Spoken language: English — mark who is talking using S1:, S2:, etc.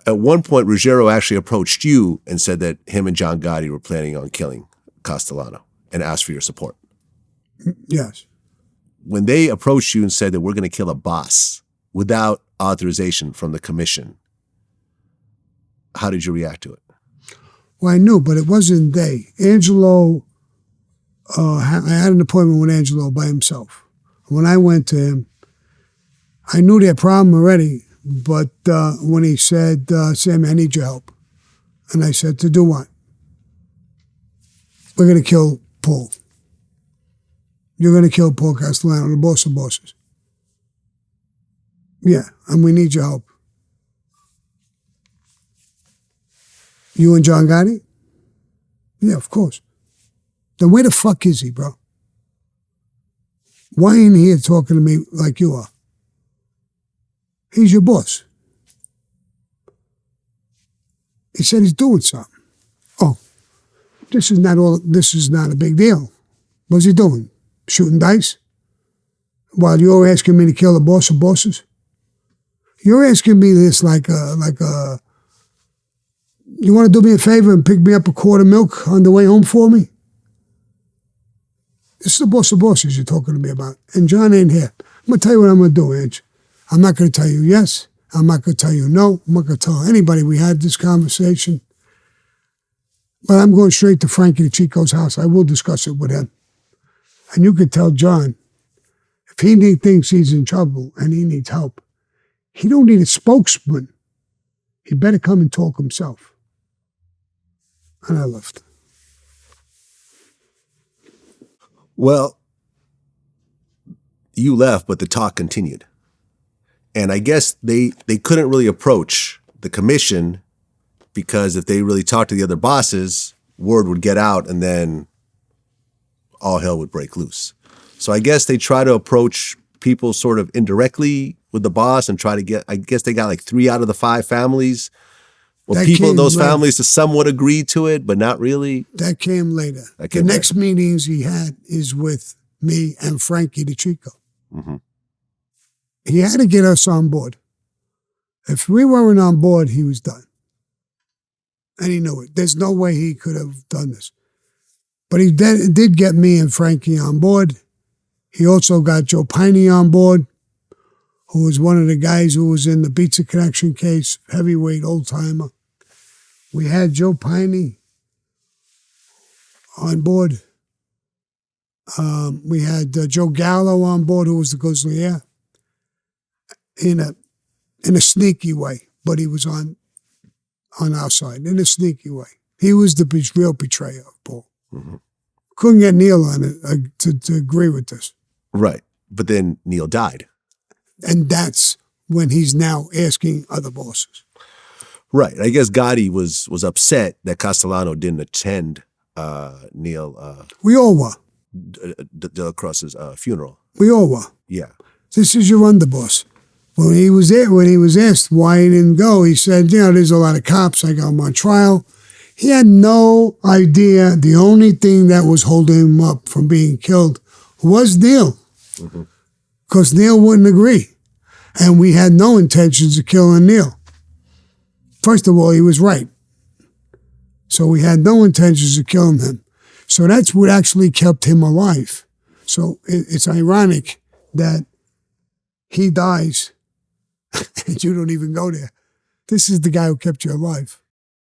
S1: at one point, Ruggiero actually approached you and said that him and John Gotti were planning on killing Castellano and asked for your support.
S2: Yes.
S1: When they approached you and said that we're going to kill a boss without authorization from the commission, how did you react to it?
S2: Well, I knew, but it wasn't they. Angelo, I had an appointment with Angelo by himself. When I went to him, I knew their problem already, but when he said, Sammy, I need your help. And I said, to do what? We're going to kill Paul. You're going to kill Paul Castellano, the boss of bosses. Yeah, and we need your help. You and John Gotti? Yeah, of course. Then where the fuck is he, bro? Why ain't he here talking to me like you are? He's your boss. He said he's doing something. Oh, this is not a big deal. What's he doing? Shooting dice? While you're asking me to kill the boss of bosses? You're asking me this like a you want to do me a favor and pick me up a quart of milk on the way home for me? This is the boss of bosses you're talking to me about. And John ain't here. I'm going to tell you what I'm going to do, Ange. I'm not going to tell you yes. I'm not going to tell you no. I'm not going to tell anybody we had this conversation. But I'm going straight to Frankie DeCicco's house. I will discuss it with him. And you could tell John, if he thinks he's in trouble and he needs help, he don't need a spokesman. He better come and talk himself. And I left.
S1: Well, you left, but the talk continued. And I guess they couldn't really approach the commission because if they really talked to the other bosses, word would get out and then all hell would break loose. So I guess they try to approach people sort of indirectly with the boss and try to get, I guess they got like 3 out of the 5 families. Well, people in those families somewhat agreed to it, but not really.
S2: That came later. The next meetings he had is with me and Frankie DeCicco.
S1: Mm-hmm.
S2: He had to get us on board. If we weren't on board, he was done. And he knew it. There's no way he could have done this. But he did get me and Frankie on board. He also got Joe Piney on board, who was one of the guys who was in the Pizza Connection case, heavyweight old-timer. We had Joe Piney on board. We had Joe Gallo on board, who was the Goslier, in a sneaky way, but he was on our side, in a sneaky way. He was the real betrayer of Paul.
S1: Mm-hmm.
S2: Couldn't get Neil on it to agree with this.
S1: Right. But then Neil died.
S2: And that's when he's now asking other bosses.
S1: Right. I guess Gotti was upset that Castellano didn't attend Neil.
S2: We all were.
S1: De la Cruz's funeral.
S2: We all were.
S1: Yeah.
S2: This is your underboss. When he was there, when he was asked why he didn't go, he said, there's a lot of cops. I got him on trial. He had no idea. The only thing that was holding him up from being killed was Neil. Because Neil wouldn't agree. And we had no intentions of killing Neil. First of all, he was right. So we had no intentions of killing him. So that's what actually kept him alive. So it's ironic that he dies and you don't even go there. This is the guy who kept you alive.